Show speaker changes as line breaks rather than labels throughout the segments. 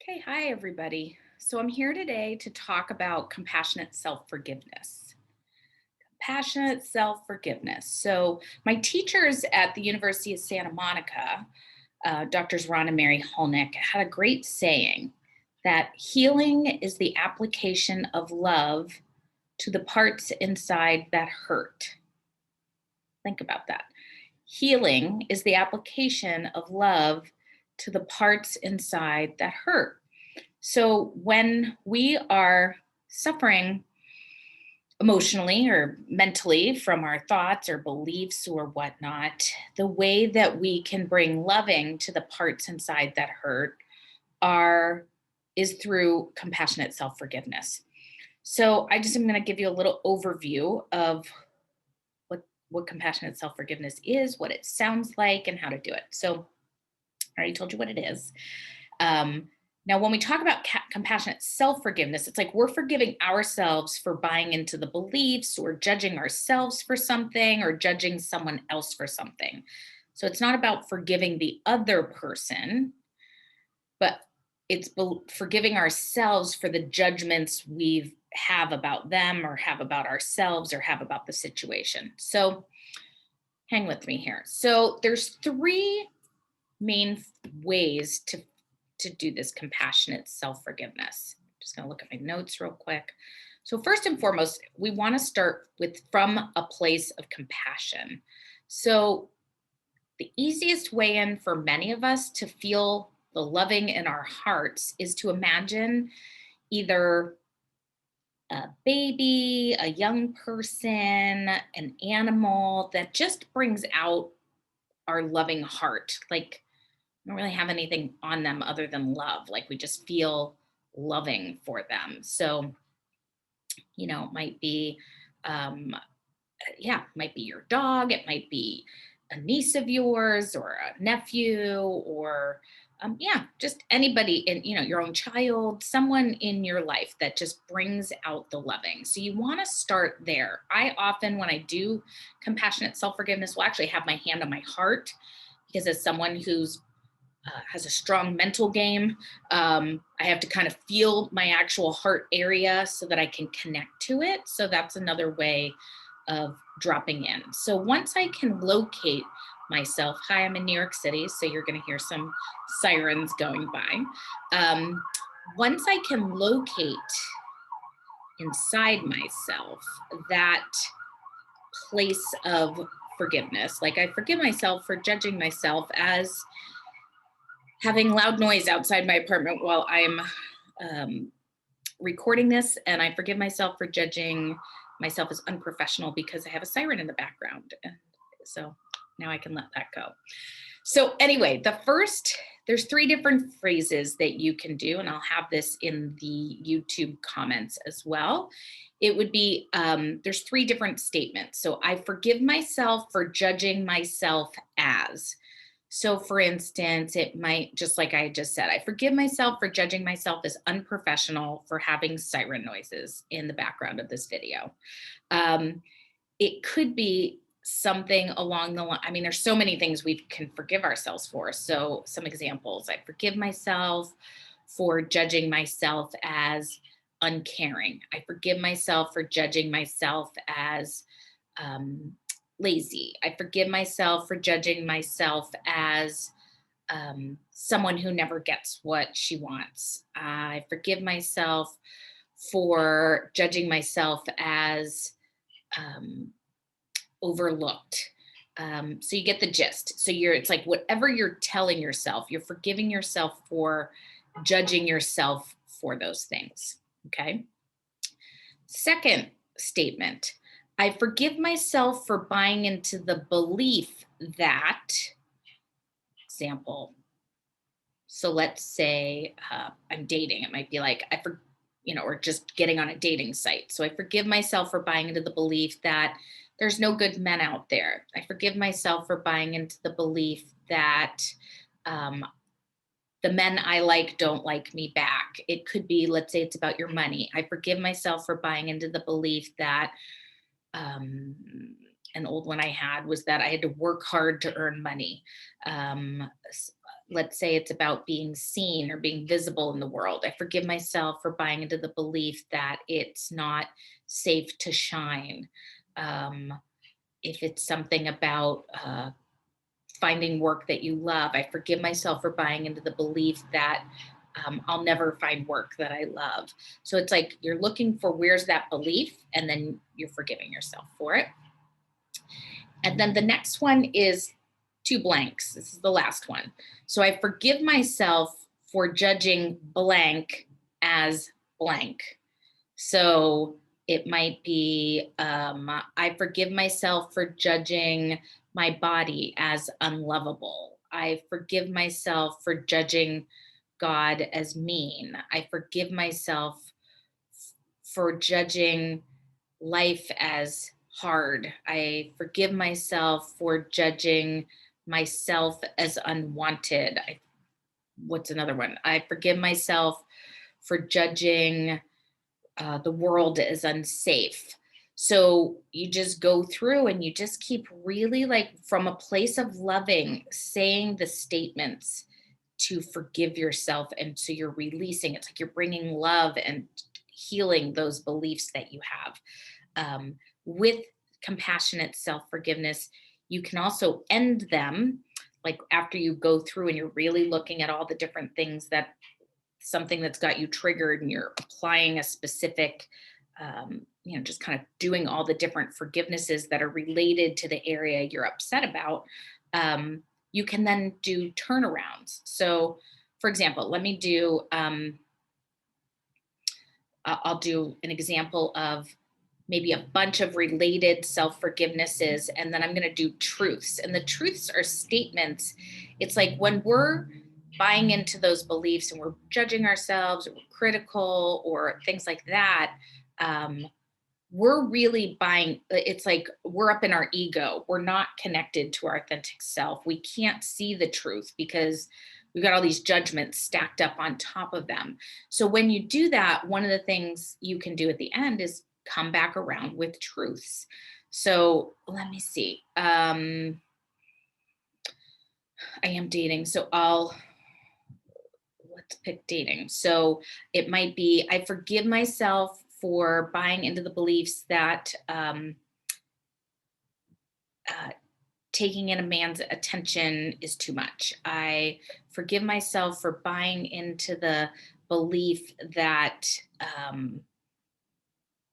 Okay, hi everybody. So I'm here today to talk about compassionate self-forgiveness. Compassionate self-forgiveness. So my teachers at the University of Santa Monica, Doctors Ron and Mary Holnick, had a great saying that healing is the application of love to the parts inside that hurt. Think about that. Healing is the application of love to the parts inside that hurt. So when we are suffering emotionally or mentally from our thoughts or beliefs or whatnot, the way that we can bring loving to the parts inside that hurt are is through compassionate self-forgiveness. So I just am going to give you a little overview of what compassionate self-forgiveness is, what it sounds like, and how to do it. So I already told you what it is. Um, Now, when we talk about compassionate self forgiveness, it's like we're forgiving ourselves for buying into the beliefs or judging ourselves for something or judging someone else for something. So it's not about forgiving the other person, but it's forgiving ourselves for the judgments we have about them or have about ourselves or have about the situation. So hang with me here. So there's three main ways to do this compassionate self-forgiveness. Just going to look at my notes real quick. So first and foremost, we want to start with from a place of compassion. So the easiest way in for many of us to feel the loving in our hearts is to imagine either a baby, a young person, an animal that just brings out our loving heart. Like don't really have anything on them other than love. Like we just feel loving for them. So, it might be, it might be your dog. It might be a niece of yours or a nephew or, just anybody in, your own child, someone in your life that just brings out the loving. So you want to start there. I often, when I do compassionate self forgiveness, will actually have my hand on my heart because as someone who's has a strong mental game. I have to kind of feel my actual heart area so that I can connect to it. So that's another way of dropping in. So once I can locate myself, hi, I'm in New York City, so you're going to hear some sirens going by. Um, Once I can locate inside myself that place of forgiveness, like I forgive myself for judging myself as having loud noise outside my apartment while I'm um, recording this, and I forgive myself for judging myself as unprofessional because I have a siren in the background. And so now I can let that go. So, anyway, there's three different phrases that you can do, and I'll have this in the YouTube comments as well. It would be there's three different statements. So, I forgive myself for judging myself as. So, for instance, it might, just like I just said, I forgive myself for judging myself as unprofessional for having siren noises in the background of this video. Um, it could be something along the line. I mean, there's so many things we can forgive ourselves for. So, some examples I forgive myself for judging myself as uncaring. I forgive myself for judging myself as um, lazy. I forgive myself for judging myself as someone who never gets what she wants. I forgive myself for judging myself as um, overlooked. So you get the gist. So it's like whatever you're telling yourself, you're forgiving yourself for judging yourself for those things. Okay. Second statement, I forgive myself for buying into the belief that, example, so let's say I'm dating. It might be like, or just getting on a dating site. So I forgive myself for buying into the belief that there's no good men out there. I forgive myself for buying into the belief that um, the men I like don't like me back. It could be, let's say it's about your money. I forgive myself for buying into the belief that um, an old one I had was that I had to work hard to earn money. let's say it's about being seen or being visible in the world. I forgive myself for buying into the belief that it's not safe to shine. Um, if it's something about finding work that you love, I forgive myself for buying into the belief that I'll never find work that I love. So it's like you're looking for where's that belief, and then you're forgiving yourself for it. And then the next one is two blanks. This is the last one. So I forgive myself for judging blank as blank. So it might be I forgive myself for judging my body as unlovable. I forgive myself for judging God as mean. I forgive myself for judging life as hard. I forgive myself for judging myself as unwanted. What's another one? I forgive myself for judging the world as unsafe. So you just go through and you just keep really like from a place of loving, saying the statements to forgive yourself. And so you're releasing, it's like you're bringing love and healing those beliefs that you have. With compassionate self forgiveness, you can also end them. Like after you go through and you're really looking at all the different things that something that's got you triggered and you're applying a specific, just kind of doing all the different forgivenesses that are related to the area you're upset about, you can then do turnarounds. So, for example, let me do, I'll do an example of maybe a bunch of related self forgivenesses, and then I'm going to do truths. And the truths are statements. It's like when we're buying into those beliefs and we're judging ourselves or we're critical or things like that, we're really buying. It's like we're up in our ego. We're not connected to our authentic self. We can't see the truth because we've got all these judgments stacked up on top of them. So when you do that, one of the things you can do at the end is come back around with truths. So let me see. I am dating. So let's pick dating. So it might be I forgive myself for buying into the beliefs that uh, taking in a man's attention is too much. I forgive myself for buying into the belief that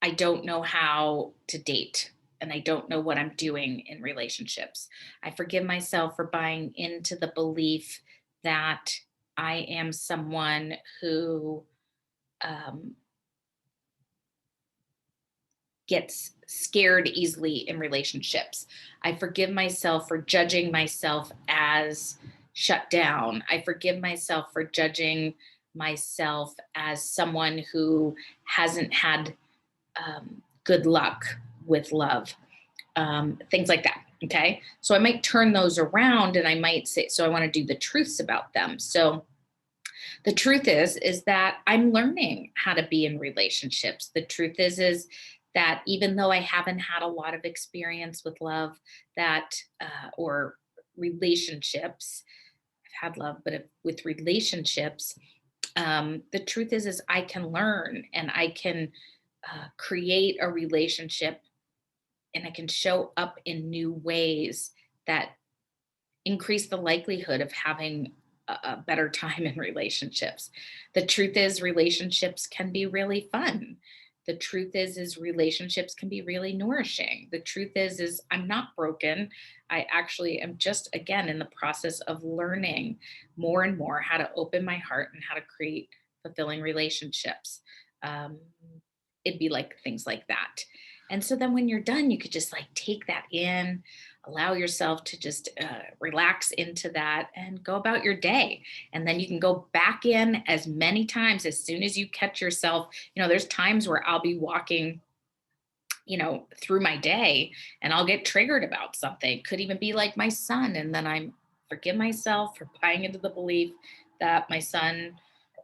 I don't know how to date and I don't know what I'm doing in relationships. I forgive myself for buying into the belief that I am someone who um, gets scared easily in relationships. I forgive myself for judging myself as shut down. I forgive myself for judging myself as someone who hasn't had good luck with love, things like that. Okay. So I might turn those around and I might say, so I want to do the truths about them. So the truth is that I'm learning how to be in relationships. The truth is that even though I haven't had a lot of experience with love, that or relationships, I've had love, but with relationships, the truth is I can learn and I can create a relationship and I can show up in new ways that increase the likelihood of having a better time in relationships. The truth is relationships can be really fun. The truth is relationships can be really nourishing. The truth is I'm not broken. I actually am just again in the process of learning more and more how to open my heart and how to create fulfilling relationships. Um, it'd be like things like that. And so then when you're done, you could just like take that in, allow yourself to just relax into that and go about your day. And then you can go back in as many times as soon as you catch yourself. There's times where I'll be walking, through my day and I'll get triggered about something. Could even be like my son. And then I'm forgive myself for buying into the belief that my son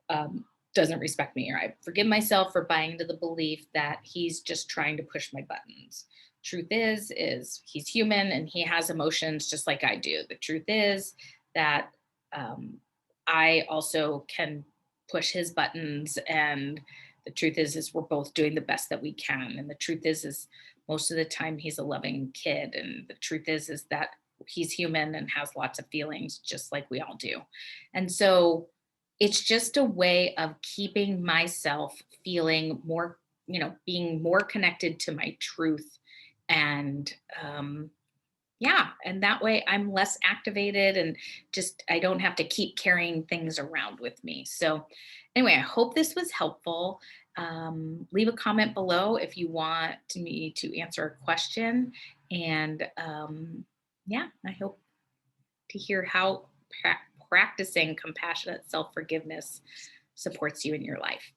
um, doesn't respect me, or I forgive myself for buying into the belief that he's just trying to push my buttons. Truth is he's human and he has emotions just like I do. The truth is that um, I also can push his buttons, and the truth is we're both doing the best that we can. And the truth is most of the time he's a loving kid, and the truth is that he's human and has lots of feelings just like we all do. And so it's just a way of keeping myself feeling more, being more connected to my truth. And yeah, and that way I'm less activated, and just I don't have to keep carrying things around with me. So anyway, I hope this was helpful. Leave a comment below if you want me to answer a question. And yeah, I hope to hear how practicing compassionate self-forgiveness supports you in your life.